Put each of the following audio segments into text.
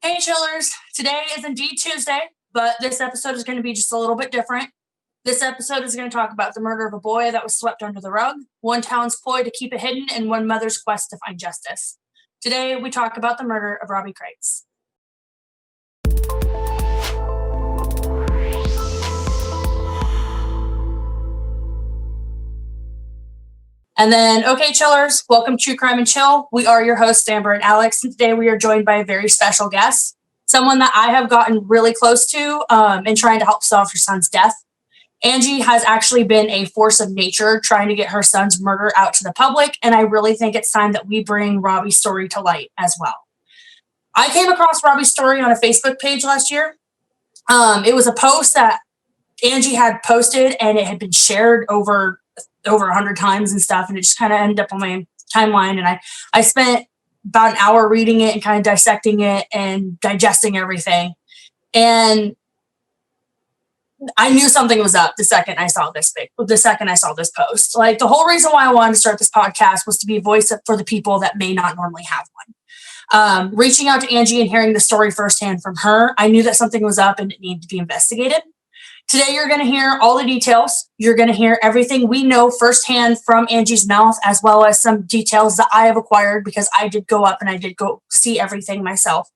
Hey chillers, today is indeed Tuesday, but this episode is going to be just a little bit different. This episode is going to talk about the murder of a boy that was swept under the rug, one town's ploy to keep it hidden, and one mother's quest to find justice. Today we talk about the murder of Robbie Crites. And then, okay, chillers, welcome to True Crime and Chill. We are your hosts, Amber and Alex, and today we are joined by a very special guest, someone that I have gotten really close to in trying to help solve her son's death. Angie has actually been a force of nature trying to get her son's murder out to the public, and I really think it's time that we bring Robbie's story to light as well. I came across Robbie's story on a Facebook page last year. It was a post that Angie had posted, and it had been shared over 100 times and stuff, and it just kind of ended up on my timeline, and I spent about an hour reading it and kind of dissecting it and digesting everything, and I knew something was up the second I saw this post. Like, the whole reason why I wanted to start this podcast was to be a voice for the people that may not normally have one. Reaching out to Angie and hearing the story firsthand from her, I knew that something was up and it needed to be investigated. Today, you're going to hear all the details. You're going to hear everything we know firsthand from Angie's mouth, as well as some details that I have acquired because I did go up and I did go see everything myself.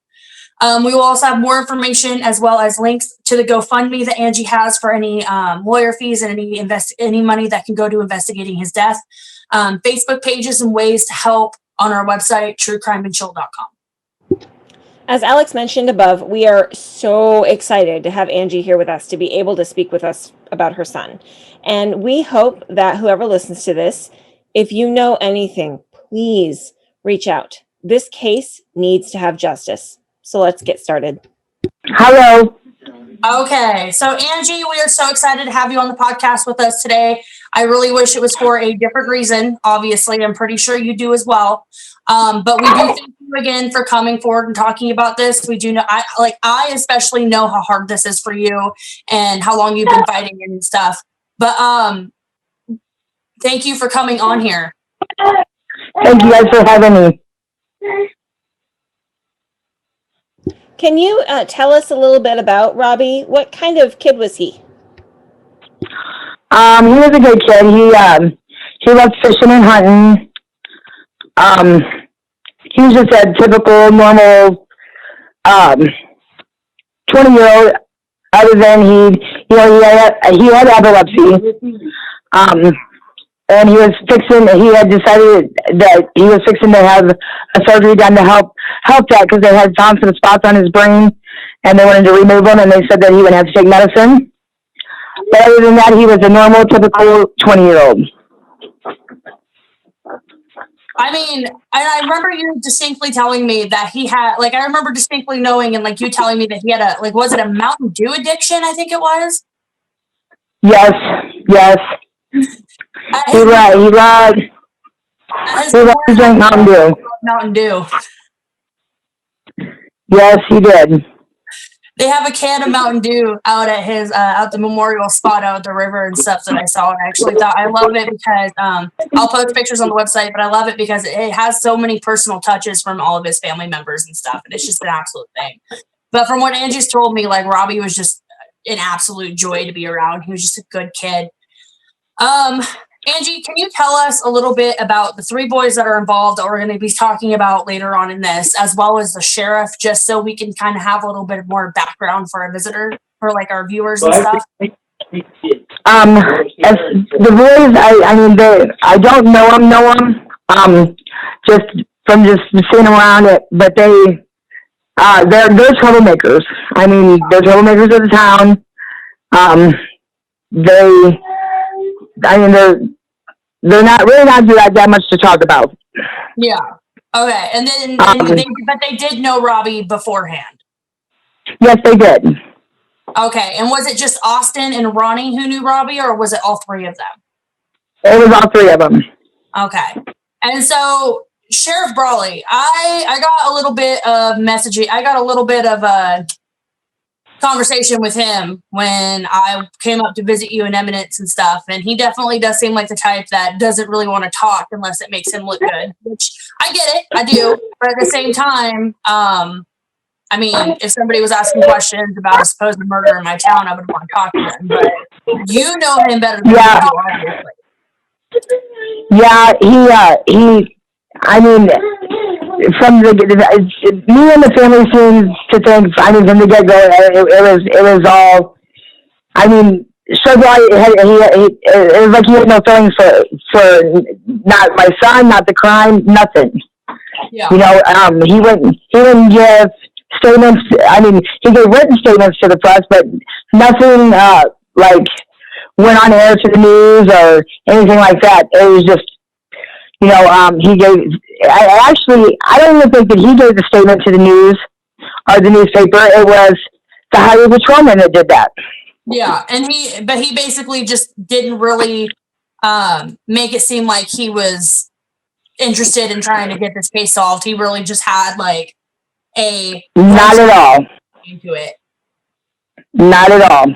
We will also have more information as well as links to the GoFundMe that Angie has for any lawyer fees and any money that can go to investigating his death. Facebook pages and ways to help on our website, truecrimeandchill.com. As Alex mentioned above, we are so excited to have Angie here with us to be able to speak with us about her son. And we hope that whoever listens to this, if you know anything, please reach out. This case needs to have justice. So let's get started. Hello. Okay, so Angie, we are so excited to have you on the podcast with us today. I really wish it was for a different reason. Obviously, I'm pretty sure you do as well. But we do thank you again for coming forward and talking about this. We do know, I especially know how hard this is for you and how long you've been fighting it and stuff. But thank you for coming on here. Thank you guys for having me. Can you tell us a little bit about Robbie? What kind of kid was he? He was a good kid. He loved fishing and hunting. He was just a typical, normal 20-year-old. Other than he had epilepsy. And he had decided that he was fixing to have a surgery done to help that, because they had found some spots on his brain and they wanted to remove them, and they said that he would have to take medicine. But other than that, he was a normal, typical 20-year-old. I mean, and I remember you distinctly telling me that he had, I remember distinctly knowing and you telling me that he had was it a Mountain Dew addiction? I think it was. Yes. He loved to drink Mountain Dew. Mountain Dew. Yes, he did. They have a can of Mountain Dew out at his out the memorial spot out at the river and stuff that I saw, and I actually thought I love it because I'll post pictures on the website, but I love it because it has so many personal touches from all of his family members and stuff, and it's just an absolute thing. But from what Angie's told me, Robbie was just an absolute joy to be around. He was just a good kid. Angie, can you tell us a little bit about the three boys that are involved that we're going to be talking about later on in this, as well as the sheriff, just so we can kind of have a little bit more background for our visitor, for our viewers and stuff? As the boys, I don't know them, just from just seeing them around it, but they're troublemakers. They're troublemakers of the town. They're not that much to talk about. Yeah. Okay. And then, but they did know Robbie beforehand. Yes, they did. Okay. And was it just Austin and Ronnie who knew Robbie, or was it all three of them? It was all three of them. Okay. And so, Sheriff Brawley, I got a little bit of messaging. I got a little bit of a conversation with him when I came up to visit you in Eminence and stuff, and he definitely does seem like the type that doesn't really want to talk unless it makes him look good, which I get it, I do, but at the same time, I mean, if somebody was asking questions about a supposed murder in my town, I would want to talk to him. But you know him better than Yeah. I do, obviously. Yeah, I mean, from me and the family seems to think, I mean, from the get-go, it was all, I mean, Sugar, it was like he had no feelings for not my son, not the crime, nothing. Yeah. You know, he didn't give statements. I mean, he gave written statements to the press, but nothing, like, went on air to the news or anything like that. It was just, you know, he gave, I don't even think that he gave the statement to the news or the newspaper. It was the highway patrolman that did that. Yeah, and he basically just didn't really make it seem like he was interested in trying to get this case solved. He really just had like not at all into it. Not at all.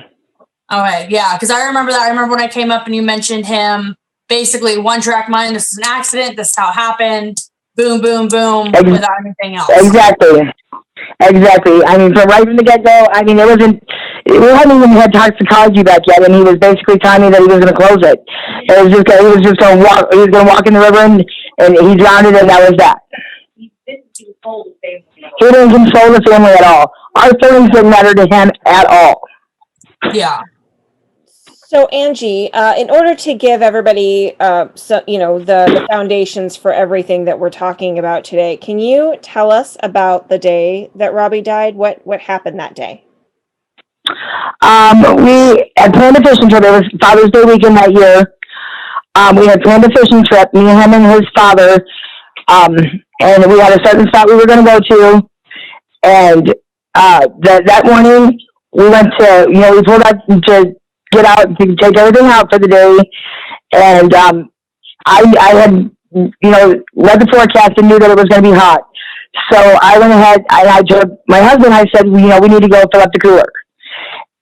Okay, yeah, because I remember that. I remember when I came up and you mentioned him, basically one track mind, this is an accident, this is how it happened, boom, boom, boom, without anything else. Exactly. I mean, from right from the get-go, I mean, we hadn't even had toxicology back yet, and he was basically telling me that he was going to close it. He was just going to walk in the river, and he drowned it, and that was that. He didn't console the family at all. Our feelings didn't matter to him at all. Yeah. So Angie, in order to give everybody, the foundations for everything that we're talking about today, can you tell us about the day that Robbie died? What happened that day? We had planned a fishing trip. It was Father's Day weekend that year. We had planned a fishing trip, me, him, and his father. And we had a certain spot we were going to go to. And that morning, we went to, we pulled out to get out, to take everything out for the day. And I had, read the forecast and knew that it was going to be hot. So I went ahead and I told my husband, I said, we need to go fill up the cooler.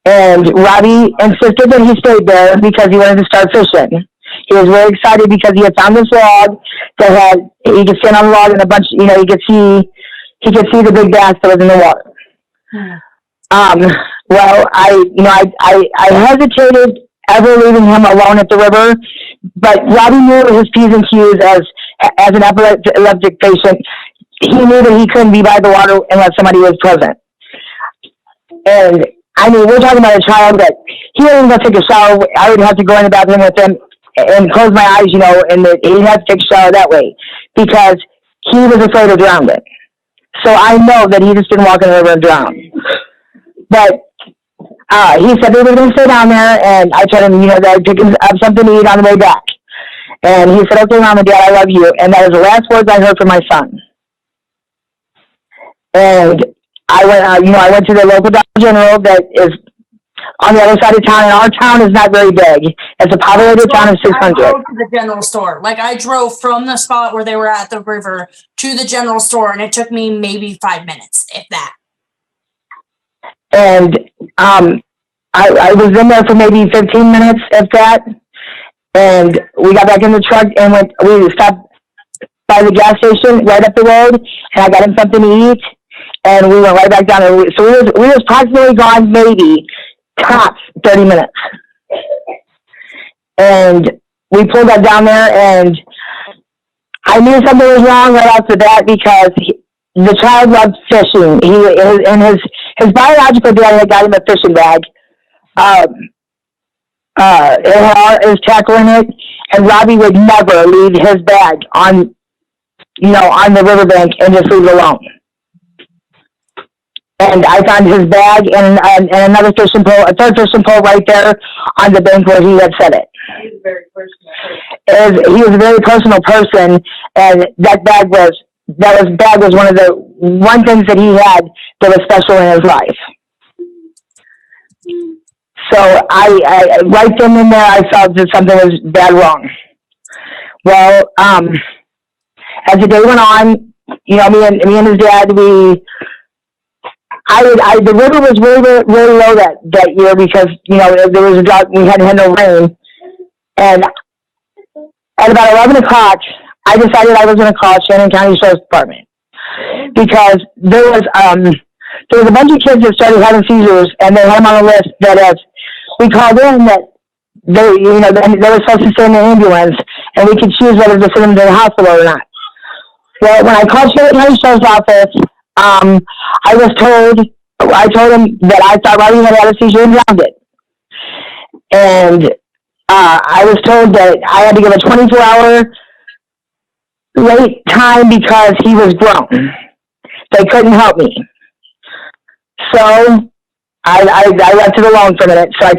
And Robbie insisted that he stayed there because he wanted to start fishing. He was very excited because he had found this log that had, he could stand on the log and a bunch, he could see the big bass that was in the water. Well, I hesitated ever leaving him alone at the river, but Robbie knew his P's and Q's as an epileptic patient. He knew that he couldn't be by the water unless somebody was present. And I mean, we're talking about a child that he didn't even go take a shower. I would have to go in the bathroom with him and close my eyes, and he didn't have to take a shower that way because he was afraid of drowning. So I know that he just didn't walk in the river and drown. But he said they were going to stay down there, and I told him, that I'd pick up something to eat on the way back. And he said, okay, Mom and Dad, I love you. And that was the last words I heard from my son. And I went to the local Dollar General that is on the other side of town, and our town is not very big. It's a populated town of 600. I drove to the general store. Like, I drove from the spot where they were at the river to the general store, and it took me maybe 5 minutes, if that. And I was in there for maybe 15 minutes, if that. And we got back in the truck and we stopped by the gas station right up the road, and I got him something to eat. And we went right back down there. So we was approximately gone maybe tops 30 minutes. And we pulled up down there, and I knew something was wrong right off the bat because the child loved fishing. His biological dad had got him a fishing bag. It had his tackle in it, and Robbie would never leave his bag on the riverbank and just leave it alone. And I found his bag and another fishing pole, a third fishing pole right there on the bank where he had set it. He was a very personal person, and that bag was one of the things that he had that was special in his life. So I right then and there, I felt that something was bad wrong. Well, as the day went on, me and his dad, the river was really, really low that year because, there was a drought, we hadn't had no rain. And at about 11 o'clock, I decided I was going to call Shannon County Sheriff's Department because there was there was a bunch of kids that started having seizures, and they had them on a list that if we called in that they, you know, they were supposed to stay in the ambulance, and we could choose whether to send them to the hospital or not. Well, when I called Charlotte County Sheriff's Office, I told him that I thought Robbie had a seizure and drowned it. And I was told that I had to give a 24-hour wait time because he was grown. They couldn't help me. So I left it alone for a minute. So I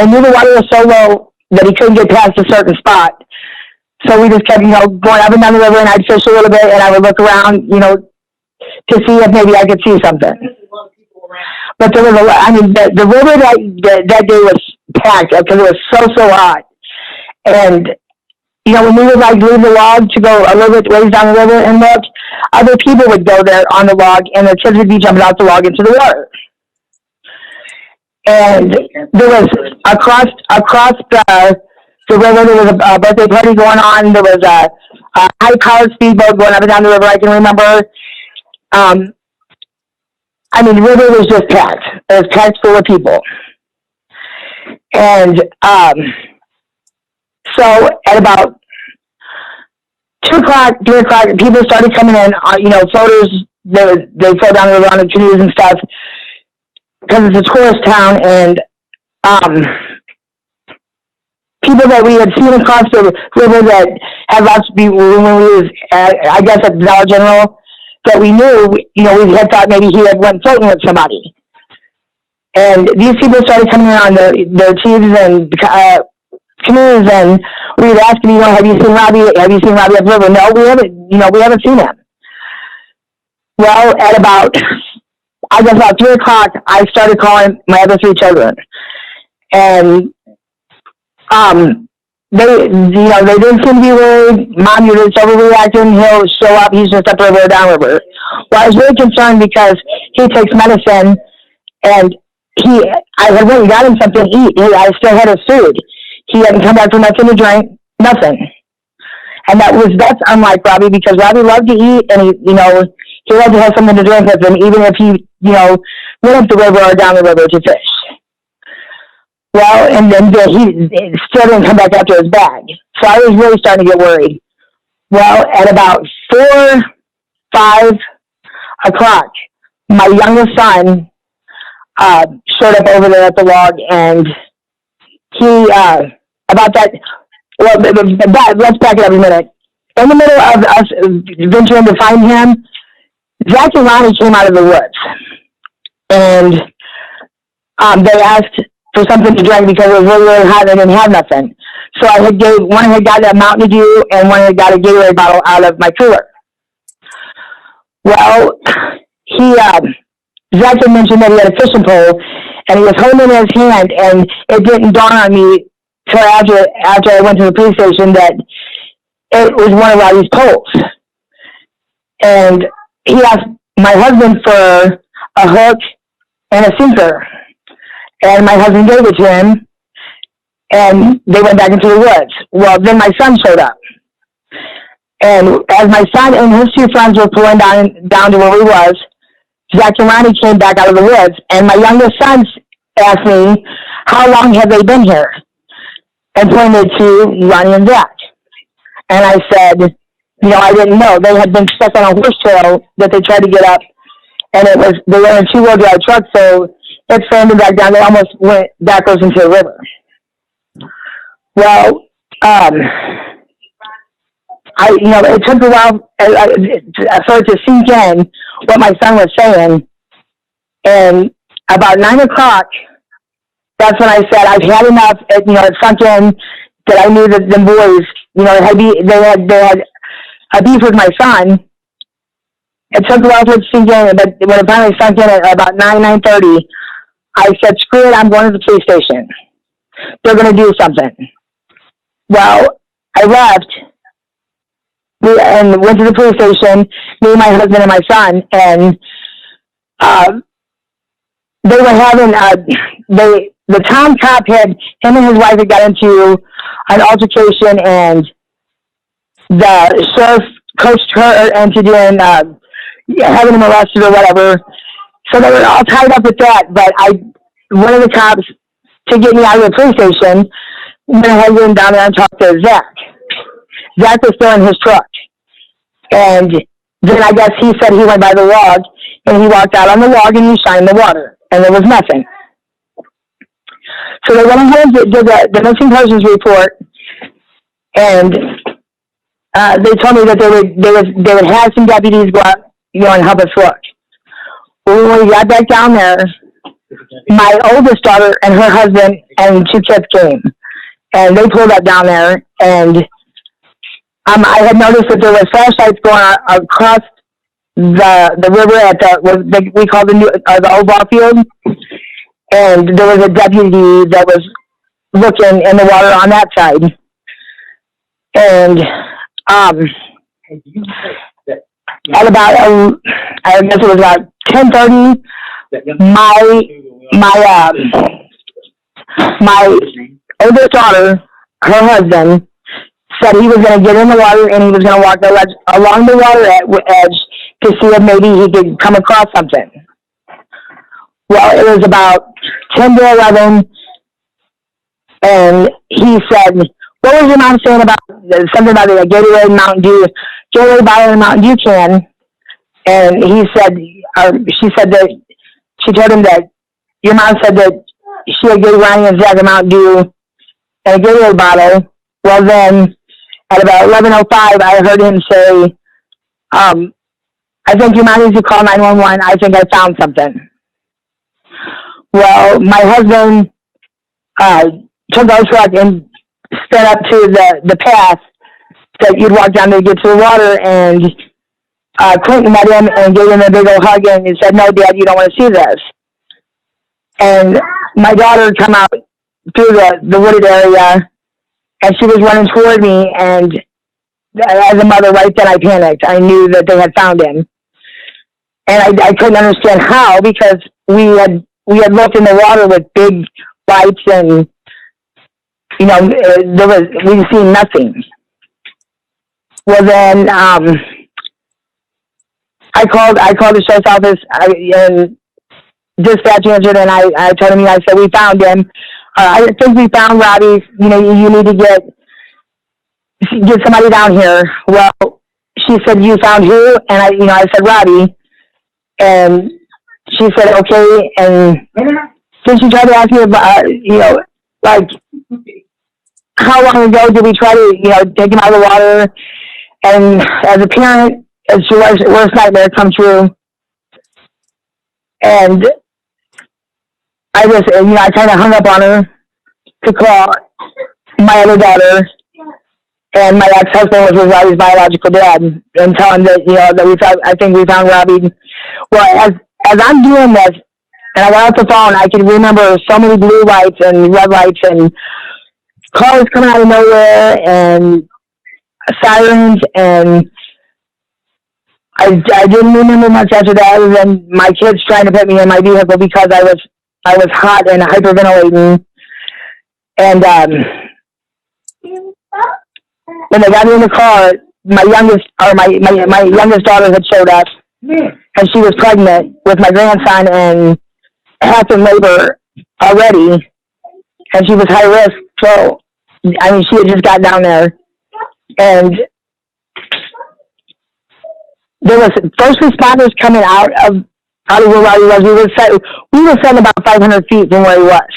knew the water was so low that he couldn't get past a certain spot. So we just kept, going up and down the river, and I'd fish a little bit, and I would look around, to see if maybe I could see something. But there was the river that day was packed because it was so hot. And, when we would leave the log to go a little bit ways down the river and look, other people would go there on the log, and their kids would be jumping out the log into the water. And there was across the river, there was a birthday party going on. There was a high-powered speedboat going up and down the river, I can remember. The river was just packed. It was packed full of people. And so at about 2 o'clock, 3 o'clock, people started coming in, floaters, they float down the river on the canoes and stuff, because it's a tourist town, and people that we had seen across the river that had lots of people when we was, I guess, at Dollar General, that we knew, we had thought maybe he had went floating with somebody. And these people started coming in on their teams and canoes, and we would ask him, have you seen Robbie? Have you seen Robbie up the river? No, we haven't seen him. Well, at about 3 o'clock, I started calling my other 3 children. And they didn't seem to be worried. Mom, you're just overreacting. He'll show up. He's just upriver or downriver. Well, I was really concerned because he takes medicine, and I had went and got him something to eat. I still had his food. He hadn't come back for nothing to drink, nothing. And that's unlike Robbie, because Robbie loved to eat, and he loved to have something to drink with him, even if he, went up the river or down the river to fish. Well, and then he still didn't come back after his bag. So I was really starting to get worried. Well, at about 5 o'clock, my youngest son showed up over there at the log, and he, let's back it up a minute. In the middle of us venturing to find him, Zach and Ronnie came out of the woods, and they asked for something to drink because it was really, really hot and they didn't have nothing. So one had got a Mountain Dew and one had got a Gatorade bottle out of my cooler. Well, Zach had mentioned that he had a fishing pole, and he was holding it in his hand, and it didn't dawn on me till after I went to the police station that it was one of Robbie's poles. And he asked my husband for a hook and a sinker. And my husband gave it to him, and they went back into the woods. Well, then my son showed up. And as my son and his 2 friends were pulling down to where we was, Zach and Ronnie came back out of the woods. And my youngest son asked me, how long have they been here? And pointed to Ronnie and Zach. And I said, I didn't know. They had been stuck on a horse trail that they tried to get up. And they were in a 2-wheel drive truck, so it slammed back down. They almost went backwards into the river. Well, it took a while for it to sink in what my son was saying. And about 9 o'clock, that's when I said, I've had enough. It sunk in that I knew that the boys, they had a beef with my son. It took a while for it to sink in, but when it finally sunk in at about 9:30, I said, screw it, I'm going to the police station. They're going to do something. Well, I left and went to the police station, me, my husband, and my son, and they were having, the town cop him and his wife had got into an altercation, and the sheriff coached her into doing, having him arrested or whatever. So they were all tied up with that. But one of the cops, to get me out of the police station, went ahead and went down there and talked to Zach. Zach was still in his truck. And then I guess he said he went by the log, and he walked out on the log and he shined the water, and there was nothing. So they went ahead and did the missing persons report, and they told me that they would have some deputies go out, and help us look. Well, when we got back down there, my oldest daughter and her husband and 2 kids came, and they pulled up down there, and I had noticed that there were flashlights going across the river at we call the old ball field, and there was a deputy that was looking in the water on that side. And at about I guess it was about 10:30, my oldest daughter, her husband, said he was going to get in the water and he was going to walk along the water edge to see if maybe he could come across something. Well, it was about 10 to 11, and he said, "What was your mom saying about something about the Gatorade, Mountain Dew, Gatorade bottle and Mountain Dew can?" And she said that she told him that your mom said that she had Gatorade Ronnie and Zach a Mountain Dew and a Gatorade bottle. Well, then at about 11:05, I heard him say, "I think your mom needs to call 911. I think I found something." Well, my husband took our truck and sped up to the path that you'd walk down to get to the water, and Clinton met him and gave him a big old hug and he said, "No, Dad, you don't want to see this." And my daughter come out through the wooded area, and she was running toward me, and as a mother, right then I panicked. I knew that they had found him. And I couldn't understand how, because we had looked in the water with big lights, and we'd seen nothing. Well, then I called the sheriff's office and dispatch answered, and I told him, I said, "We found him. I think we found Robbie. You need to get somebody down here." Well, she said, "You found who?" And I said, "Robbie." And she said, "Okay." And then she tried to ask me about, like, how long ago did we try to, take him out of the water? And as a parent, it's your worst nightmare come true. And I just, I kind of hung up on her to call my other daughter, and my ex-husband was Robbie's biological dad, and tell him that, I think we found Robbie. Well, as I'm doing this, and I got off the phone, I can remember so many blue lights and red lights and cars coming out of nowhere and sirens, and I didn't remember much after that other than my kids trying to put me in my vehicle because I was hot and hyperventilating. And when they got me in the car, my youngest daughter had showed up, and she was pregnant with my grandson and half in labor already, and she was high risk. So she had just got down there, and there was first responders coming out of where Robbie was. We were sitting about 500 feet from where he was,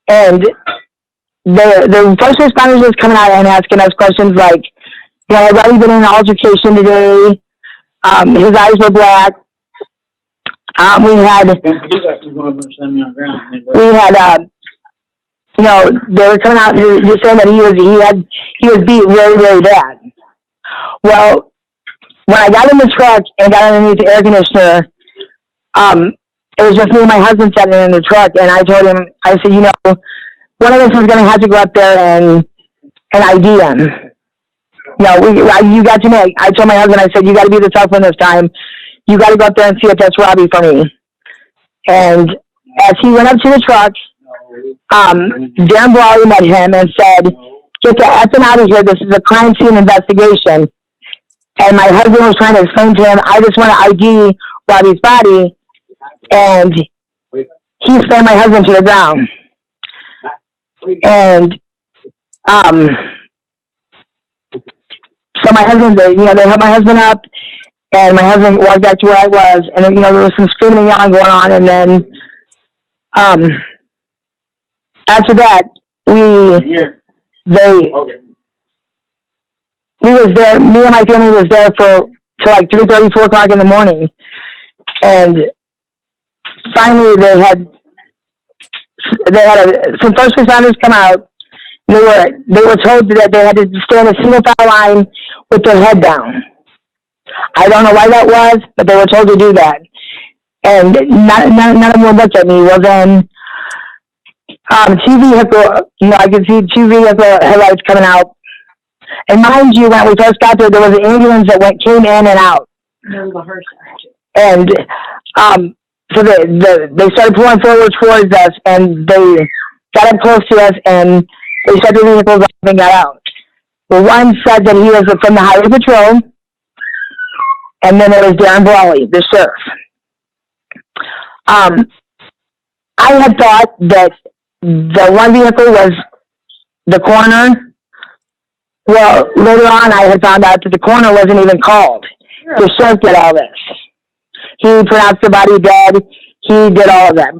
and the first responders was coming out and asking us questions like, "Had Robbie been in an altercation today? His eyes were black." We had, they were coming out and just saying that he was beat really, really bad. Well, when I got in the truck and got underneath the air conditioner, it was just me and my husband sitting in the truck, and I told him, I said, one of us is going to have to go up there and ID him. I told my husband, I said, "You got to be the tough one this time. You got to go up there and see if that's Robbie for me." And as he went up to the truck, Darren Brawley met him and said, "Get the effing out of here. This is a crime scene investigation." And my husband was trying to explain to him, I just want to ID Robbie's body. And he slammed my husband to the ground. And, so my husband, they helped my husband up, and my husband walked back to where I was, and then, there was some screaming and yelling going on, and then, after that, we was there, me and my family was there till like 3:30, 4 o'clock in the morning, and finally they had some first responders come out. They were told that they had to stand a single file line with their head down. I don't know why that was, but they were told to do that. And none of them looked at me. Well, then, two vehicle, I could see two vehicle headlights coming out. And mind you, when we first got there was an ambulance that came in and out. And, so they started pulling forward towards us, and they got up close to us, and they shut their vehicles off and got out. Well, one said that he was from the Highway Patrol, and then there was Darren Brawley, the sheriff. I had thought that the one vehicle was the coroner. Well, later on, I had found out that the coroner wasn't even called. The sheriff did all this. He pronounced the body dead. He did all of that.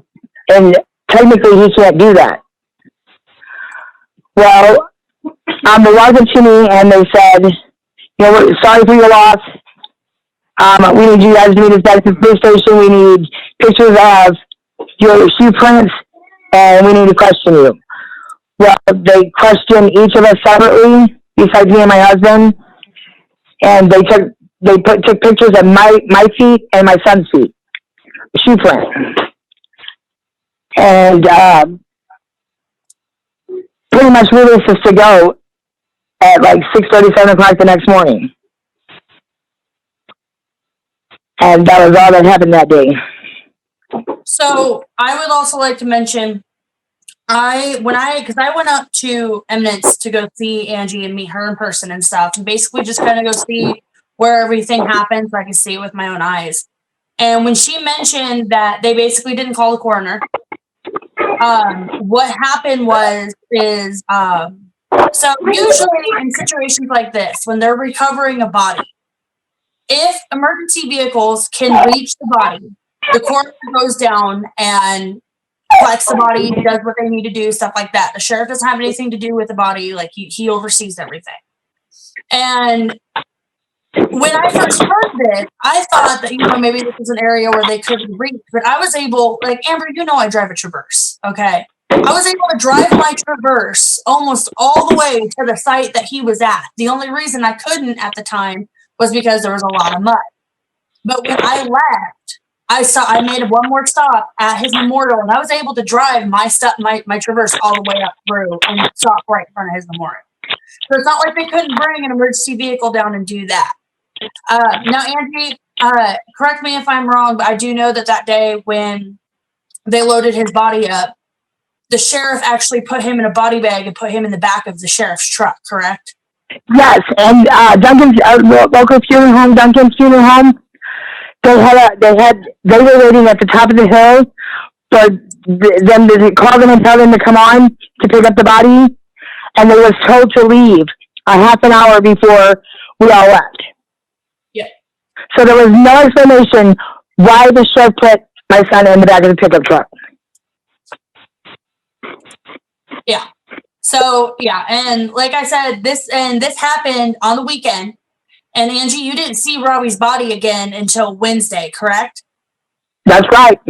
And technically, he can't do that. Well, they walked up to me and they said, we're sorry for your loss. We need you guys to meet us back to the police station. We need pictures of your shoe prints, and we need to question you. Well, they questioned each of us separately, besides me and my husband, and they took pictures of my feet and my son's feet, shoe print. And pretty much released us to go at like 6:30, 7 o'clock the next morning. And that was all that happened that day. So I would also like to mention, because I went up to Eminence to go see Angie and meet her in person and stuff, and basically just kind of go see where everything happens, so I can see it with my own eyes. And when she mentioned that they basically didn't call the coroner, what happened is so usually in situations like this, when they're recovering a body, if emergency vehicles can reach the body, the coroner goes down and collects the body, does what they need to do, stuff like that. The sheriff doesn't have anything to do with the body. Like, he oversees everything. And when I first heard this, I thought that, maybe this was an area where they couldn't reach, but I was able, like, Amber, I drive a Traverse, okay? I was able to drive my Traverse almost all the way to the site that he was at. The only reason I couldn't at the time was because there was a lot of mud. But when I left, I made one more stop at his memorial, and I was able to drive my Traverse all the way up through and stop right in front of his memorial. So it's not like they couldn't bring an emergency vehicle down and do that. Now, Angie, correct me if I'm wrong, but I do know that day when they loaded his body up, the sheriff actually put him in a body bag and put him in the back of the sheriff's truck, correct? Yes, and Duncan's local funeral home, Duncan's funeral home, they were waiting at the top of the hill for them to call them and tell them to come on to pick up the body, and they was told to leave a half an hour before we all left. Yeah. So there was no explanation why the sheriff put my son in the back of the pickup truck. Yeah. So, yeah, and like I said, this happened on the weekend. And Angie, you didn't see Robbie's body again until Wednesday, correct? That's right.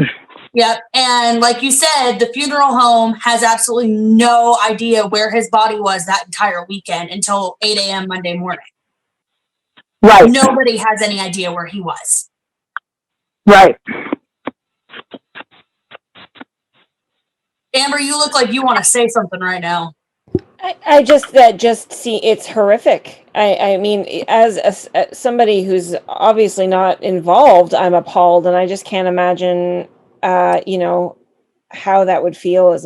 Yep. And like you said, the funeral home has absolutely no idea where his body was that entire weekend until 8 a.m. Monday morning. Right. Nobody has any idea where he was. Right. Amber, you look like you want to say something right now. I just see, it's horrific. I mean, as somebody who's obviously not involved, I'm appalled, and I just can't imagine, how that would feel.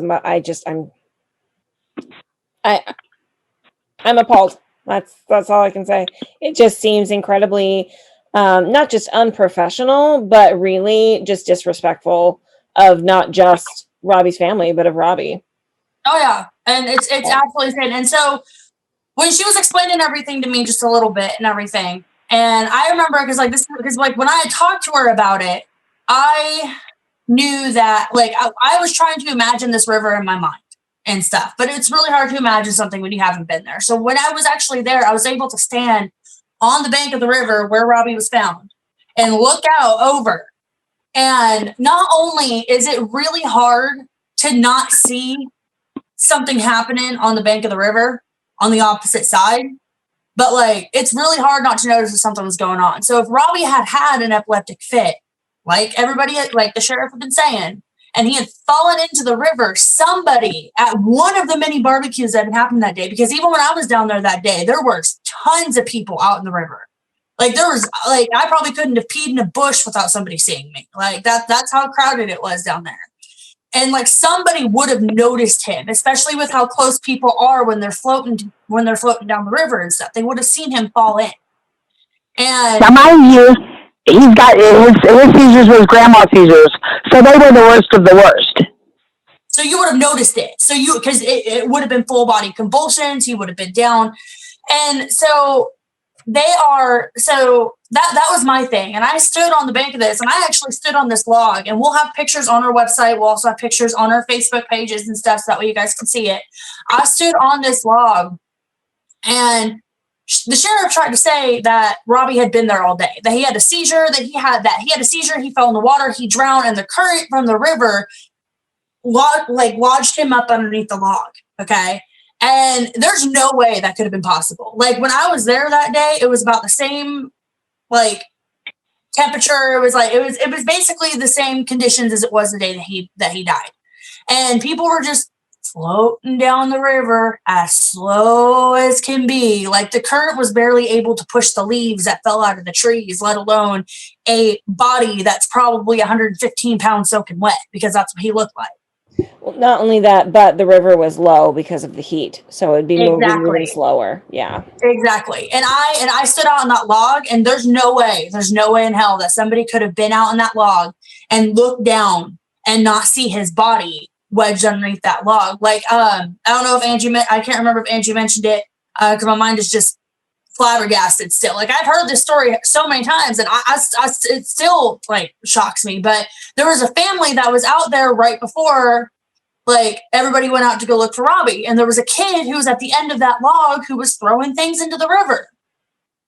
I'm appalled. That's all I can say. It just seems incredibly, not just unprofessional, but really just disrespectful of not just Robbie's family, but of Robbie. Oh yeah, and it's absolutely insane. And so when she was explaining everything to me just a little bit and everything, and I remember because when I had talked to her about it, I knew that I was trying to imagine this river in my mind and stuff, but it's really hard to imagine something when you haven't been there. So when I was actually there, I was able to stand on the bank of the river where Robbie was found and look out over. And not only is it really hard to not see something happening on the bank of the river on the opposite side, but it's really hard not to notice that something was going on. So if Robbie had an epileptic fit, like the sheriff had been saying, and he had fallen into the river, somebody at one of the many barbecues that had happened that day, because even when I was down there that day, there were tons of people out in the river. There was I probably couldn't have peed in a bush without somebody seeing me. That's how crowded it was down there. And somebody would have noticed him, especially with how close people are when they're floating down the river and stuff. They would have seen him fall in. And now, mind you, he's got his seizures were his grandma's seizures, so they were the worst of the worst. So you would have noticed it. So because it would have been full body convulsions, he would have been down, and so that was my thing. And I stood on the bank of this, and I actually stood on this log, and we'll have pictures on our website. We'll also have pictures on our Facebook pages and stuff, so that way you guys can see it. I stood on this log, and the sheriff tried to say that Robbie had been there all day, that he had a seizure, he fell in the water, he drowned, and the current from the river lodged him up underneath the log. Okay. And there's no way that could have been possible. When I was there that day, it was about the same temperature. It was basically the same conditions as it was the day that he died. And people were just floating down the river as slow as can be. The current was barely able to push the leaves that fell out of the trees, let alone a body that's probably 115 pounds soaking wet, because that's what he looked like. Well, not only that, but the river was low because of the heat, so it'd be moving slower. Yeah, exactly. And I stood out on that log, and there's no way in hell that somebody could have been out on that log and looked down and not see his body wedged underneath that log. I don't know if I can't remember if Angie mentioned it, because my mind is just flabbergasted still. I've heard this story so many times, and it still shocks me. But there was a family that was out there right before everybody went out to go look for Robbie, and there was a kid who was at the end of that log who was throwing things into the river.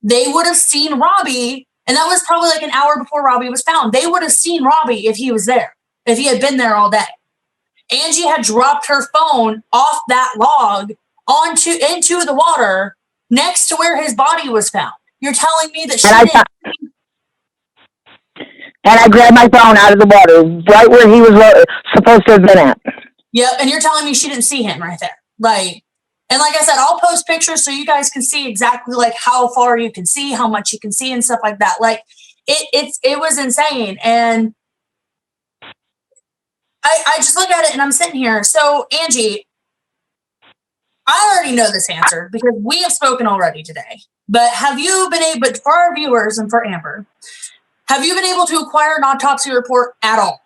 They would have seen Robbie, and that was probably an hour before Robbie was found. They would have seen Robbie if he was there, if he had been there all day. Angie had dropped her phone off that log into the water next to where his body was found. You're telling me that she and I grabbed my phone out of the water right where he was supposed to have been at. Yep, and you're telling me she didn't see him right there. And like I said, I'll post pictures so you guys can see exactly how far you can see, how much you can see, and stuff like that. It was insane. And I just look at it, and I'm sitting here. So Angie, I already know this answer because we have spoken already today. But have you been able, for our viewers and for Amber, have you been able to acquire an autopsy report at all?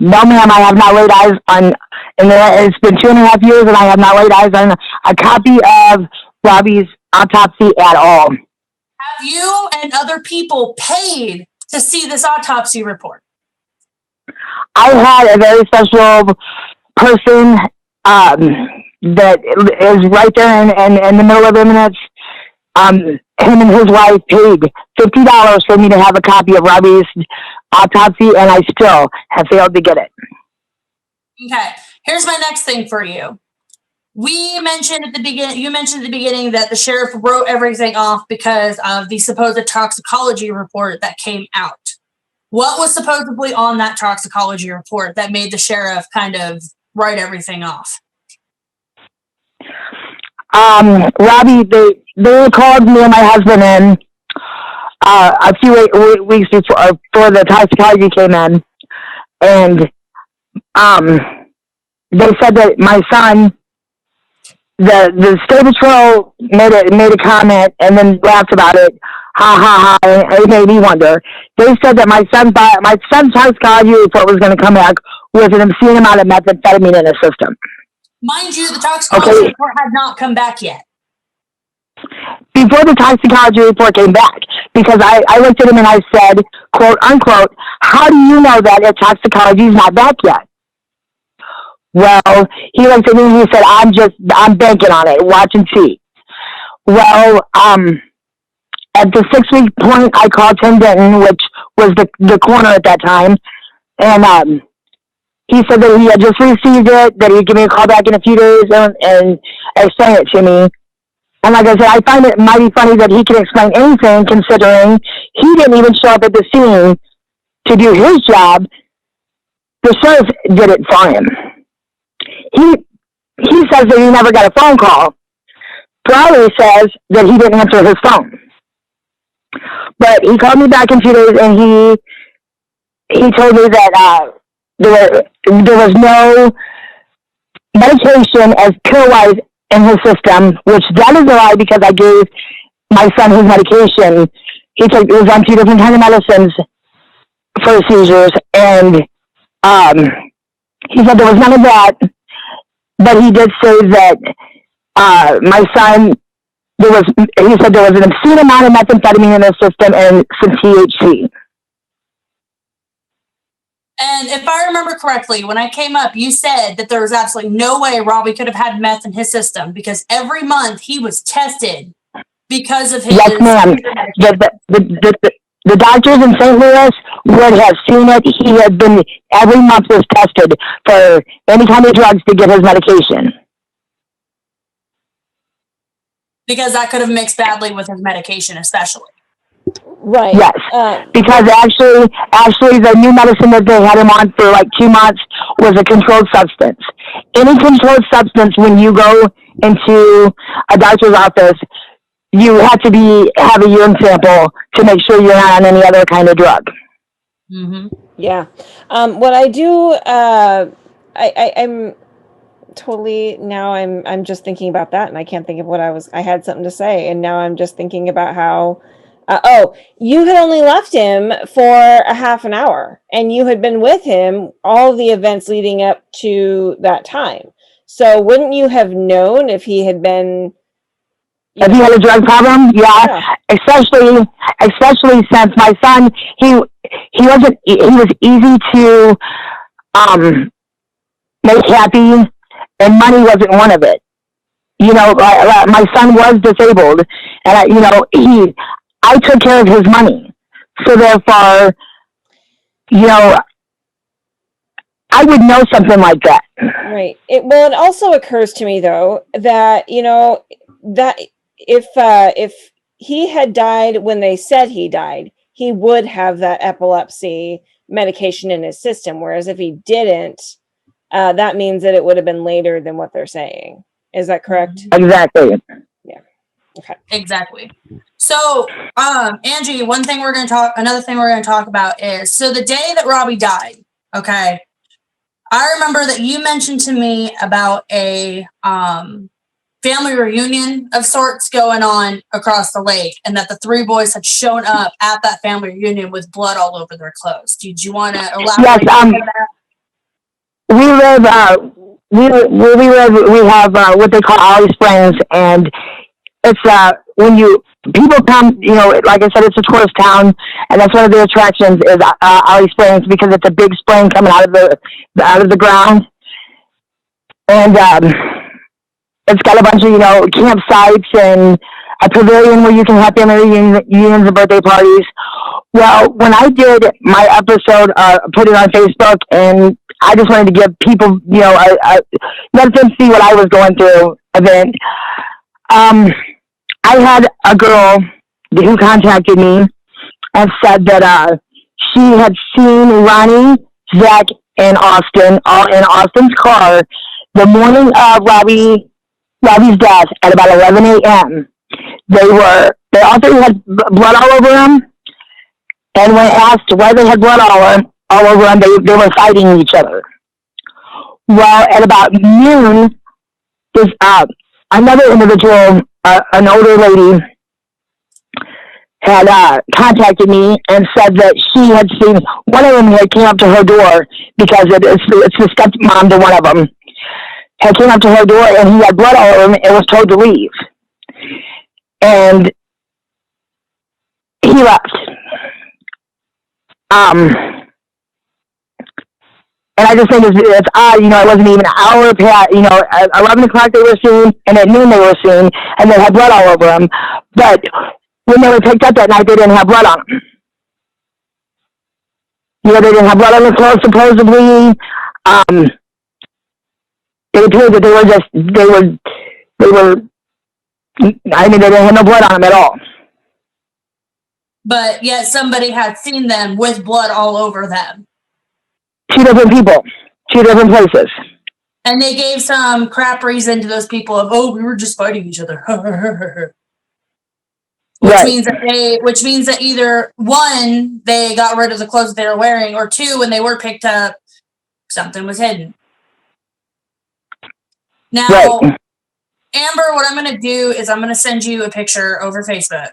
No, ma'am, I have not laid eyes on, and it's been 2.5 years, and I have not laid eyes on a copy of Robbie's autopsy at all. Have you and other people paid to see this autopsy report? I had a very special person that is right there in the middle of imminence. Him and his wife paid $50 for me to have a copy of Robbie's autopsy, and I still have failed to get it. Okay, here's my next thing for you. You mentioned at the beginning that the sheriff wrote everything off because of the supposed toxicology report that came out. What was supposedly on that toxicology report that made the sheriff kind of write everything off? Robbie, they called me and my husband in a few weeks before the toxicology came in, and they said that my son the state patrol made a comment and then laughed about it. Ha ha ha! It made me wonder. They said that my son's toxicology report was going to come back with an obscene amount of methamphetamine in his system. Mind you, the toxicology report had not come back yet. Before the toxicology report came back, because I looked at him and I said, quote unquote, how do you know that if toxicology is not back yet? Well, he looked at me and he said, I'm banking on it, watch and see. Well, at the 6-week point, I called Tim Denton, which was the coroner at that time, and he said that he had just received it, that he'd give me a call back in a few days and explain it to me. And like I said, I find it mighty funny that he can explain anything, considering he didn't even show up at the scene to do his job. The sheriff did it for him. He says that he never got a phone call. Ploy says that he didn't answer his phone. But he called me back in 2 days, and he told me that there was no medication as pill-wise in his system, which that is a lie, because I gave my son his medication. He was on 2 different kinds of medicines for seizures, and he said there was none of that, but he did say that my son, he said there was an obscene amount of methamphetamine in his system and some THC. And if I remember correctly, when I came up, you said that there was absolutely no way Robbie could have had meth in his system, because every month he was tested because of his... Yes, ma'am. The doctors in St. Louis would have seen it. He had been, every month was tested for any kind of drugs to get his medication. Because that could have mixed badly with his medication, especially. Right. Yes. Because actually the new medicine that they had him on for like 2 months was a controlled substance. Any controlled substance, when you go into a doctor's office, you have to have a urine sample to make sure you're not on any other kind of drug. Mm-hmm. Yeah. What I do, I'm totally, now I'm just thinking about that, and I can't think of what I had something to say, and now I'm just thinking about how, you had only left him for a half an hour, and you had been with him all the events leading up to that time. So wouldn't you have known if he had been... If he had a drug problem, yeah. Especially since my son, he was easy to make happy, and money wasn't one of it. You know, my son was disabled, and I took care of his money, so therefore, I would know something like that. Right. It also occurs to me, though, that that if he had died when they said he died, he would have that epilepsy medication in his system. Whereas if he didn't, that means that it would have been later than what they're saying. Is that correct? Exactly. Yeah. Okay. Exactly. So, Angie, another thing we're going to talk about is, so the day that Robbie died, okay, I remember that you mentioned to me about a family reunion of sorts going on across the lake, and that the 3 boys had shown up at that family reunion with blood all over their clothes. Did you want to elaborate on that? We have what they call Alley Springs, and it's when people come, like I said, it's a tourist town, and that's one of the attractions is Alley Springs, because it's a big spring coming out of the ground, and it's got a bunch of campsites and a pavilion where you can have family reunions and birthday parties. Well, when I did my episode, put it on Facebook, and I just wanted to give people, let them see what I was going through event. I had a girl who contacted me and said that she had seen Ronnie, Zach, and Austin all in Austin's car the morning of Robbie's death at about 11 a.m. They all 3 had blood all over them, and when asked why they had blood all over them, they were fighting each other. Well, at about noon, another individual, an older lady, had contacted me and said that she had seen one of them had came up to her door because it's the stepmom to one of them had came up to her door and he had blood all over him and was told to leave, and he left. And I just think it's odd, you know, it wasn't even an hour past, you know, at 11 o'clock they were seen, and at noon they were seen, and they had blood all over them. But when they were picked up that night, they didn't have blood on them. You know, they didn't have blood on the clothes, supposedly. It appeared that they didn't have no blood on them at all. But yet somebody had seen them with blood all over them. 2 different people, 2 different places. And they gave some crap reason to those people of, oh, we were just fighting each other. Which means that either 1, they got rid of the clothes they were wearing, or 2, when they were picked up, something was hidden. Now, right. Amber, what I'm going to do is I'm going to send you a picture over Facebook.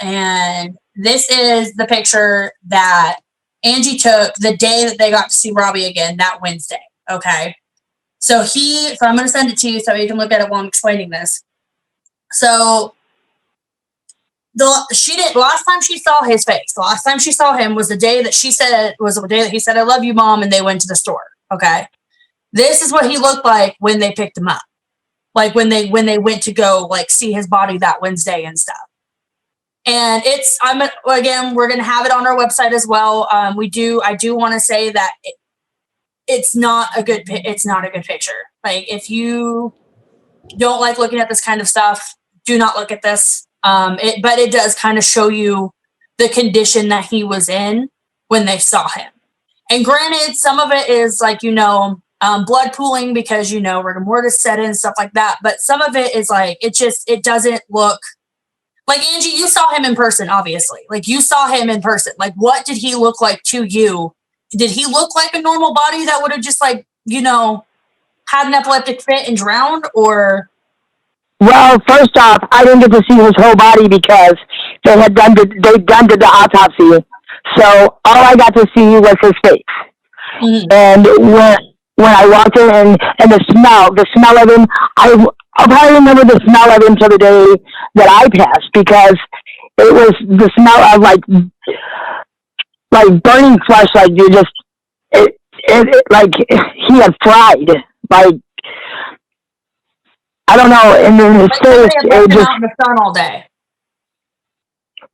And this is the picture that Angie took the day that they got to see Robbie again, that Wednesday. Okay. So I'm going to send it to you so you can look at it while I'm explaining this. So last time she saw his face, the last time she saw him was the day that he said, I love you, Mom. And they went to the store. Okay. This is what he looked like when they picked him up. Like when they went to go like see his body that Wednesday and stuff. And we're going to have it on our website as well. I do want to say that it's not a good picture. Like if you don't like looking at this kind of stuff, do not look at this. But it does kind of show you the condition that he was in when they saw him. And granted, some of it is like, blood pooling because, rigor mortis set in and stuff like that. But some of it is like, it doesn't look like, Angie, you saw him in person, obviously. Like you saw him in person. Like what did he look like to you? Did he look like a normal body that would have just like, had an epileptic fit and drowned, or? Well, first off, I didn't get to see his whole body because they done the autopsy. So all I got to see was his face. Mm-hmm. And when I walked in and the smell of him, I'll probably remember the smell of him till the day that I passed, because it was the smell of like burning flesh, like you just like he had fried, like I don't know, and then his face, it just out in the sun all day.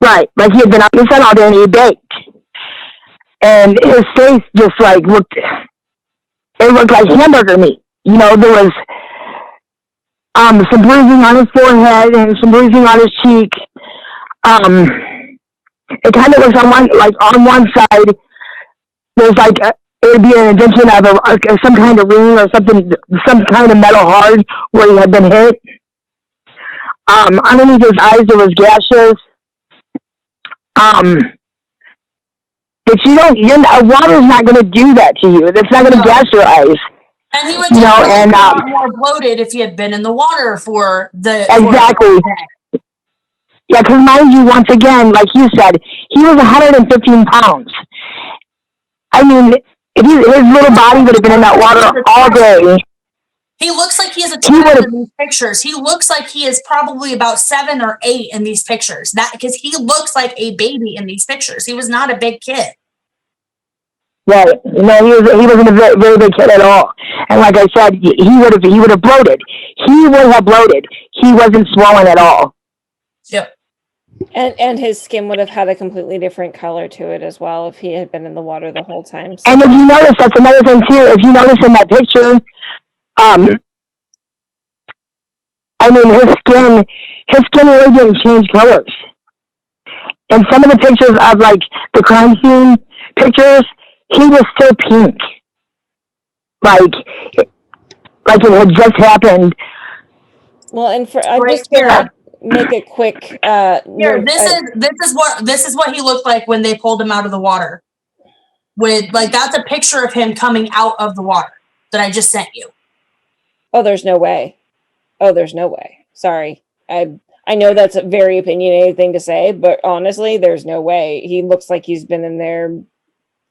Right, like he had been out in the sun all day and he baked, and his face just like looked like hamburger meat. There was some bruising on his forehead and some bruising on his cheek. It kind of was on one side, there's like it would be an indentation of some kind of ring or something, some kind of metal hard where he had been hit. Underneath his eyes there was gashes. But water's not going to do that to you. It's not going to gas your eyes. And he would be a lot more bloated if he had been in the water for the exactly. Yeah, because mind you, once again, like you said, he was 115 pounds. I mean, if his little body would have been in that water all day. He looks like he is a child in these pictures. He looks like he is probably about 7 or 8 in these pictures. Because he looks like a baby in these pictures. He was not a big kid. Right. He wasn't a very, very big kid at all. And like I said, he would have bloated. He would have bloated. He wasn't swollen at all. Yep. And his skin would have had a completely different color to it as well if he had been in the water the whole time. So. And if you notice, that's another thing too. If you notice in that picture, his skin really didn't change colors. And some of the pictures of like the crime scene pictures, he was still pink. Like it had just happened. Well, and I'm just gonna make a quick here. This is what he looked like when they pulled him out of the water. That's a picture of him coming out of the water that I just sent you. Oh, there's no way. Sorry. I know that's a very opinionated thing to say, but honestly, there's no way. He looks like he's been in there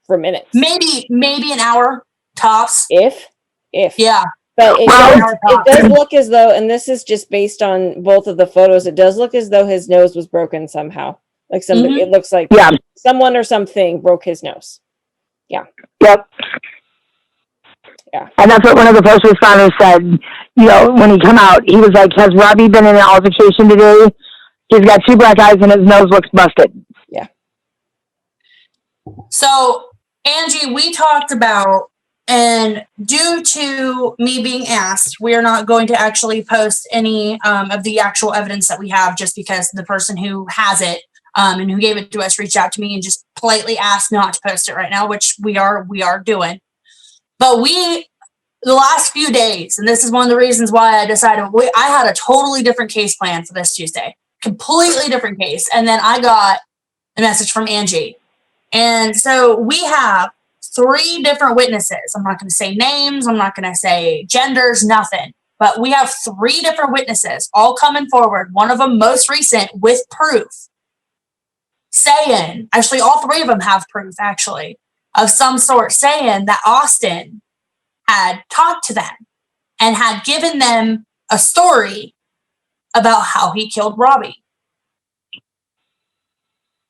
for minutes. Maybe an hour tops. If. Yeah. But it does look as though, and this is just based on both of the photos, it does look as though his nose was broken somehow. Like somebody, it looks like someone or something broke his nose. Yeah. Yep. Yeah. And that's what one of the first responders said, you know, when he come out. He was like, has Robbie been in an altercation today? He's got 2 black eyes and his nose looks busted. Yeah. So, Angie, we talked about, and due to me being asked, we are not going to actually post any of the actual evidence that we have, just because the person who has it and who gave it to us reached out to me and just politely asked not to post it right now, which we are doing. But the last few days, and this is one of the reasons why I decided, I had a totally different case plan for this Tuesday, completely different case. And then I got a message from Angie. And so we have 3 different witnesses. I'm not going to say names. I'm not going to say genders, nothing. But we have 3 different witnesses all coming forward. One of them most recent with proof saying, actually all 3 of them have proof actually, of some sort, saying that Austin had talked to them and had given them a story about how he killed Robbie.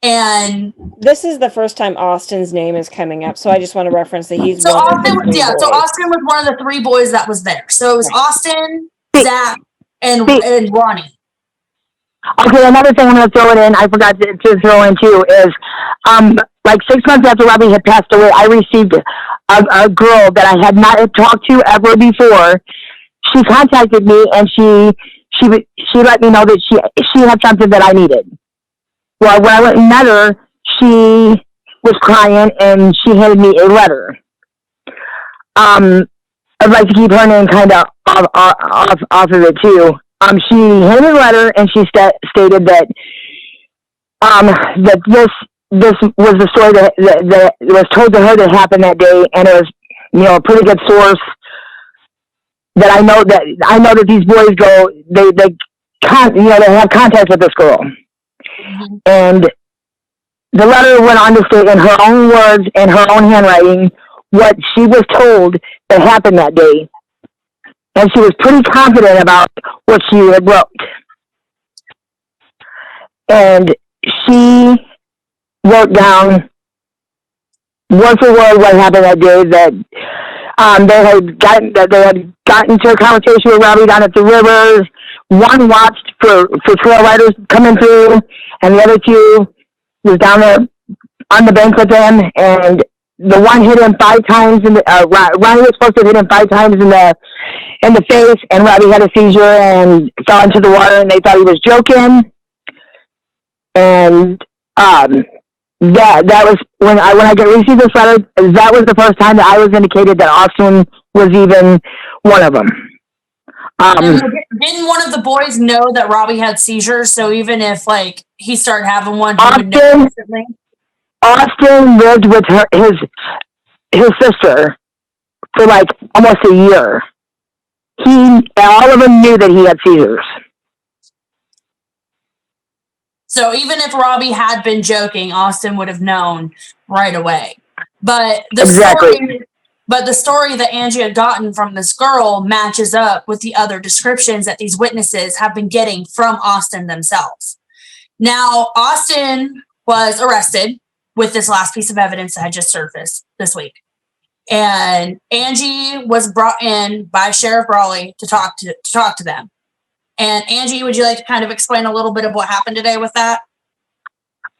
And this is the first time Austin's name is coming up, so I just want to reference that he's so Austin was one of the 3 boys that was there. So it was Austin, Zach, and Ronnie. Okay, another thing I'm going to throw it in, I forgot to throw in too, is like 6 months after Robbie had passed away, I received a girl that I had not talked to ever before. She contacted me and she let me know that she had something that I needed. Well, when I went and met her, she was crying and she handed me a letter. I'd like to keep her name kind of off of it too. She handed me a letter and she stated that that this was the story that was told to her that happened that day, and it was, you know, a pretty good source. That I know that these boys go, they have contact with this girl. Mm-hmm. And the letter went on to state in her own words and her own handwriting what she was told that happened that day. And she was pretty confident about what she had wrote. And she wrote down word for word what happened that day, that they had gotten into a conversation with Robbie down at the rivers. One watched for trail riders coming through, and the other 2 was down there on the bank with them, and the one hit him 5 times Ronnie was supposed to hit him 5 times in the face, and Robbie had a seizure and fell into the water, and they thought he was joking. And that was when I received this letter. That was the first time that I was indicated that Austin was even one of them. Didn't one of the boys know that Robbie had seizures? So even if like he started having one, he would know instantly. Austin lived with his sister for like almost a year. All of them knew that he had seizures. So even if Robbie had been joking, Austin would have known right away. But the story that Angie had gotten from this girl matches up with the other descriptions that these witnesses have been getting from Austin themselves. Now, Austin was arrested with this last piece of evidence that had just surfaced this week. And Angie was brought in by Sheriff Brawley to talk to them. And Angie, would you like to kind of explain a little bit of what happened today with that?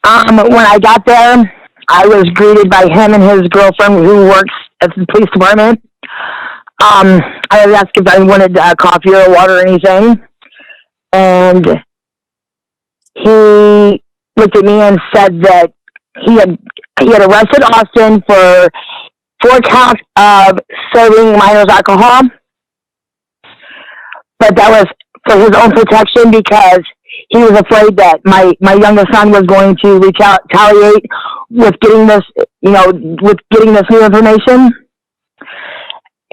When I got there, I was greeted by him and his girlfriend who works at the police department. I was asked if I wanted coffee or water or anything. And he looked at me and said that he had arrested Austin for 4 counts of serving minors alcohol. But that was for his own protection, because he was afraid that my youngest son was going to retaliate with getting this new information.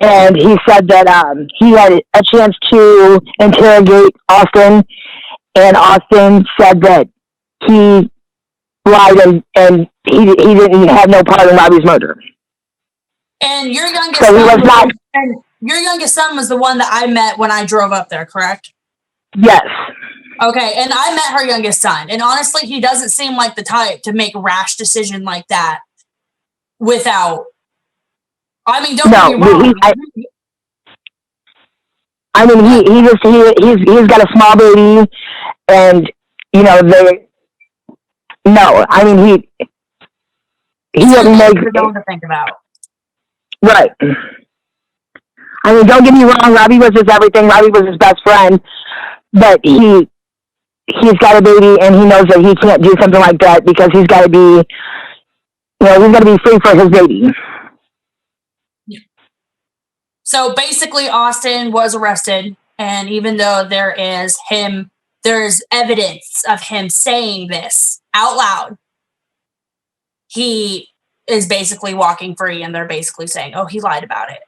and he said that he had a chance to interrogate Austin, and Austin said that he lied and he didn't have no part in Robbie's murder. And your youngest So he son was not. and your youngest son was the one that I met when I drove up there, correct? Yes. Okay, and I met her youngest son, and honestly, he doesn't seem like the type to make a rash decision like that without. I mean, don't get me wrong. He's got a small baby, and he didn't make to think about. Right. I mean, don't get me wrong, Robbie was his everything. Robbie was his best friend, but he's got a baby, and he knows that he can't do something like that because he's got to be, he's got to be free for his baby. Yeah. So basically, Austin was arrested, and even though there's evidence of him saying this out loud, he is basically walking free, and they're basically saying, "Oh, he lied about it.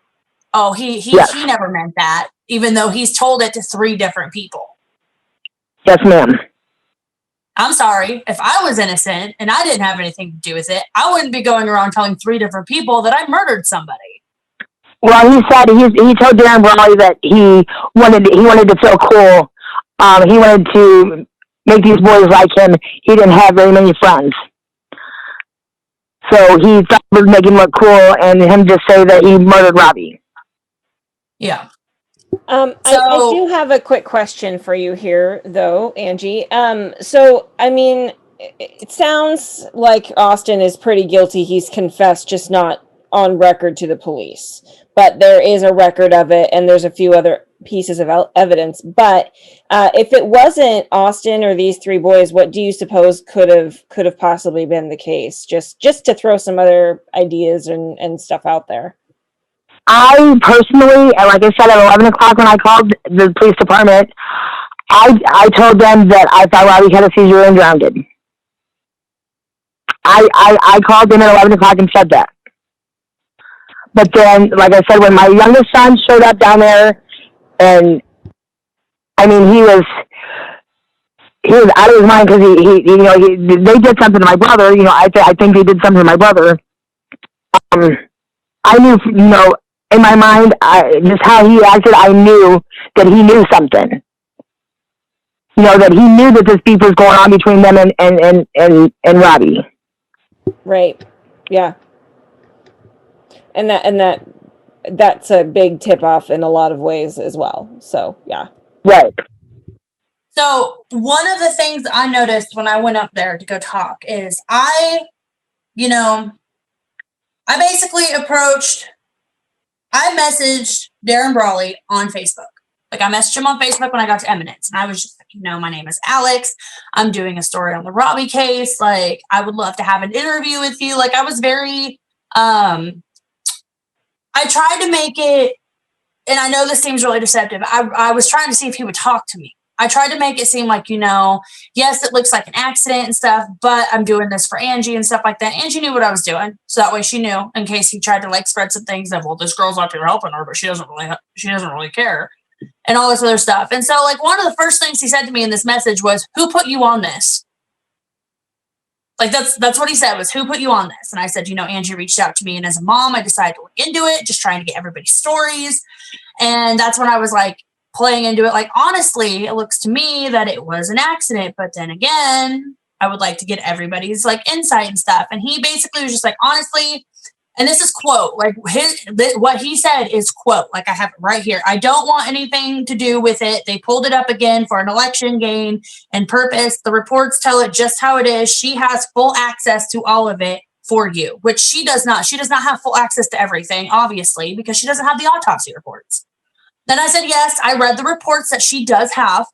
Oh, he never meant that," even though he's told it to 3 different people. Yes, ma'am. I'm sorry. If I was innocent and I didn't have anything to do with it, I wouldn't be going around telling 3 different people that I murdered somebody. Well, he said he told Darren Brawley that he wanted to feel cool. He wanted to make these boys like him. He didn't have very many friends. So he thought it would make him look cool and him just say that he murdered Robbie. Yeah. I do have a quick question for you here, though, Angie. So, I mean, it sounds like Austin is pretty guilty. He's confessed, just not on record to the police. But there is a record of it, and there's a few other pieces of evidence. But if it wasn't Austin or these 3 boys, what do you suppose could have possibly been the case? Just to throw some other ideas and stuff out there. I personally, like I said, at 11 o'clock when I called the police department, I told them that I thought Robbie had a seizure and drowned. I called them at 11 o'clock and said that. But then, like I said, when my youngest son showed up down there, and I mean, he was out of his mind because they did something to my brother. I think they did something to my brother. I knew, in my mind, just how he acted, I knew that he knew something. That he knew that this beef was going on between them and Robbie. Right. Yeah. And that's a big tip off in a lot of ways as well. So, yeah. Right. So one of the things I noticed when I went up there to go talk is I basically I messaged Darren Brawley on Facebook. Like, I messaged him on Facebook when I got to Eminence, and I was just like, my name is Alex. I'm doing a story on the Robbie case. Like, I would love to have an interview with you. Like, I was very, I tried to make it, and I know this seems really deceptive. I was trying to see if he would talk to me. I tried to make it seem like, yes, it looks like an accident and stuff, but I'm doing this for Angie and stuff like that. Angie knew what I was doing. So that way she knew, in case he tried to spread some things that, well, this girl's out there helping her, but she doesn't really care and all this other stuff. And so one of the first things he said to me in this message was, "Who put you on this?" That's what he said, was, "Who put you on this?" And I said, Angie reached out to me, and as a mom, I decided to look into it, just trying to get everybody's stories. And that's when I was playing into it. Honestly, it looks to me that it was an accident, but then again, I would like to get everybody's insight and stuff. And he basically was just honestly, and this is quote, what he said is quote, I have it right here. "I don't want anything to do with it. They pulled it up again for an election gain and purpose. The reports tell it just how it is. She has full access to all of it for you," which she does not. She does not have full access to everything, obviously, because she doesn't have the autopsy reports. Then I said, yes, I read the reports that she does have,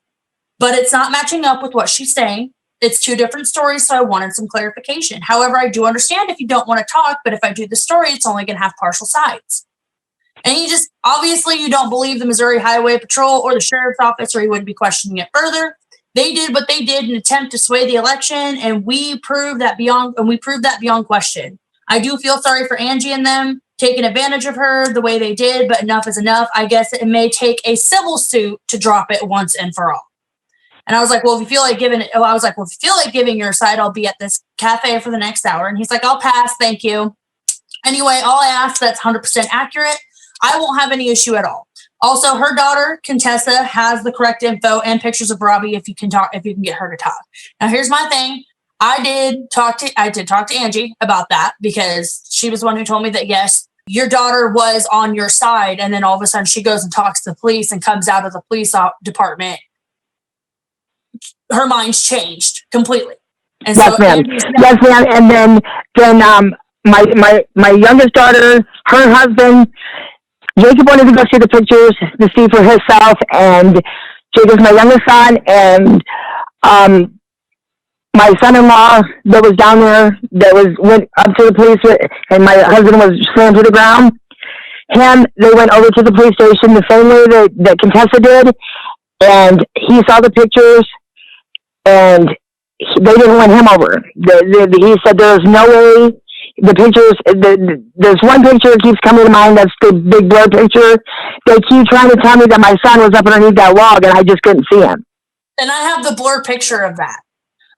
but it's not matching up with what she's saying. It's 2 different stories, so I wanted some clarification. However, I do understand if you don't want to talk, but if I do the story, it's only going to have partial sides. And he just, obviously, you don't believe the Missouri Highway Patrol or the Sheriff's Office, or he wouldn't be questioning it further. They did what they did in an attempt to sway the election, and we proved that beyond question. I do feel sorry for Angie and them taken advantage of her the way they did, but enough is enough. I guess it may take a civil suit to drop it once and for all. And I was like, well, if you feel like giving your side, I'll be at this cafe for the next hour. And he's like, I'll pass. Thank you. Anyway, all I ask that's 100% accurate. I won't have any issue at all. Also, her daughter, Contessa, has the correct info and pictures of Robbie if you can get her to talk. Now, here's my thing. I did talk to Angie about that because she was the one who told me that, yes, your daughter was on your side. And then all of a sudden she goes and talks to the police and comes out of the police department. Her mind's changed completely. And yes, ma'am. Yes, ma'am. And then my youngest daughter, her husband, Jacob wanted to go see the pictures to see for himself, and Jacob's my youngest son, and my son-in-law that was down there went up to the police, and my husband was slammed to the ground. They went over to the police station the same way that Contessa did, and he saw the pictures, and they didn't win him over. He said there's no way. The pictures, there's one picture that keeps coming to mind. That's the big blur picture. They keep trying to tell me that my son was up underneath that log, and I just couldn't see him. And I have the blur picture of that.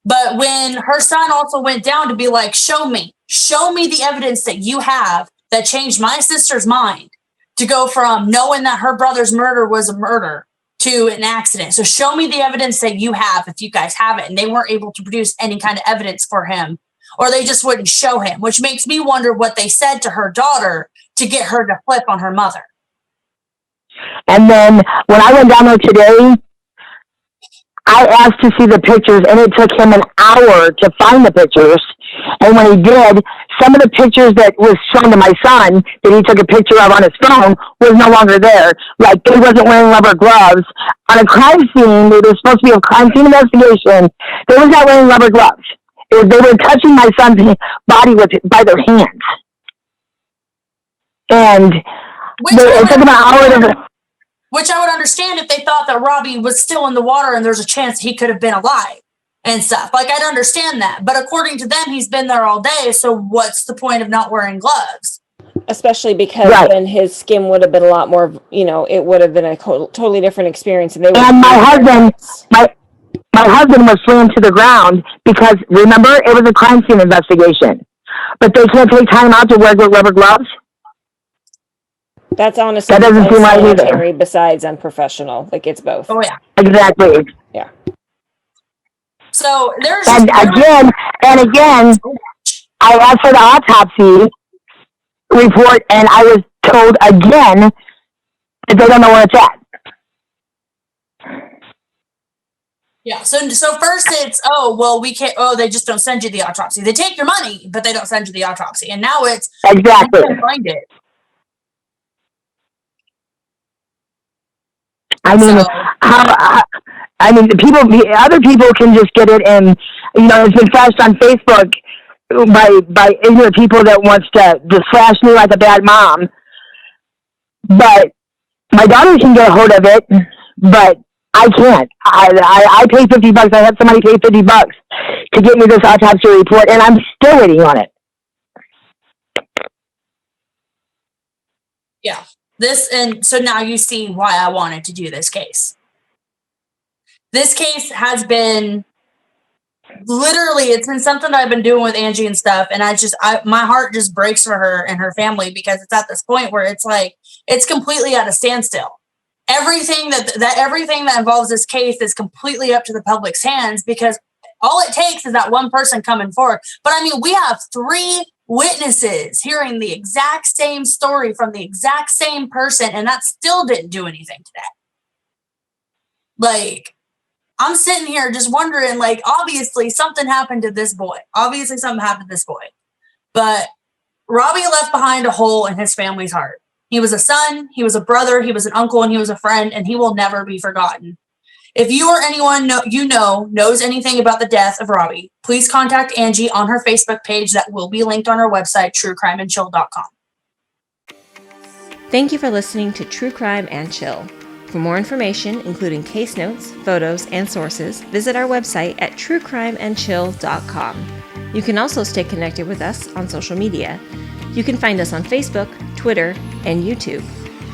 But when her son also went down to be like, show me the evidence that you have that changed my sister's mind to go from knowing that her brother's murder was a murder to an accident. So show me the evidence that you have if you guys have it. And they weren't able to produce any kind of evidence for him, or they just wouldn't show him, which makes me wonder what they said to her daughter to get her to flip on her mother. And then when I went down there today, I asked to see the pictures, and it took him an hour to find the pictures. And when he did, some of the pictures that was shown to my son that he took a picture of on his phone was no longer there. Like, he wasn't wearing rubber gloves. On a crime scene, it was supposed to be a crime scene investigation, they was not wearing rubber gloves. They were touching my son's body by their hands. And it took him an hour to... Which I would understand if they thought that Robbie was still in the water and there's a chance he could have been alive and stuff. Like, I'd understand that. But according to them, he's been there all day. So what's the point of not wearing gloves? Especially because then his skin would have been a lot more, it would have been a totally different experience. And my husband was slammed to the ground because, remember, it was a crime scene investigation. But they can't take time out to wear rubber gloves? That honestly doesn't seem right either. Besides unprofessional, like, it's both. Oh yeah, exactly. Yeah. So there's again, I asked for the autopsy report, and I was told again that they don't know where it's at. Yeah. So first it's, we can't. Oh, they just don't send you the autopsy. They take your money, but they don't send you the autopsy. And now it's exactly. You can't find it. Other people can just get it, and it's been flashed on Facebook by ignorant people that wants to flash me like a bad mom. But my daughter can get a hold of it, but I can't. I paid $50. I had somebody pay $50 to get me this autopsy report, and I'm still waiting on it. Yeah. So now you see why I wanted to do this case. This case has been it's been something that I've been doing with Angie and stuff. And my heart just breaks for her and her family, because it's at this point where it's like, it's completely at a standstill. Everything that involves this case is completely up to the public's hands, because all it takes is that one person coming forward. But I mean, we have 3 witnesses hearing the exact same story from the exact same person, and that still didn't do anything today. Like, I'm sitting here just wondering, like, obviously something happened to this boy. But Robbie left behind a hole in his family's heart. He was a son, he was a brother, he was an uncle, and he was a friend, and he will never be forgotten. If you or anyone knows anything about the death of Robbie, please contact Angie on her Facebook page that will be linked on her website, truecrimeandchill.com. Thank you for listening to True Crime and Chill. For more information, including case notes, photos, and sources, visit our website at truecrimeandchill.com. You can also stay connected with us on social media. You can find us on Facebook, Twitter, Twitter, and YouTube.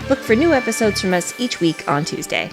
Look for new episodes from us each week on Tuesday.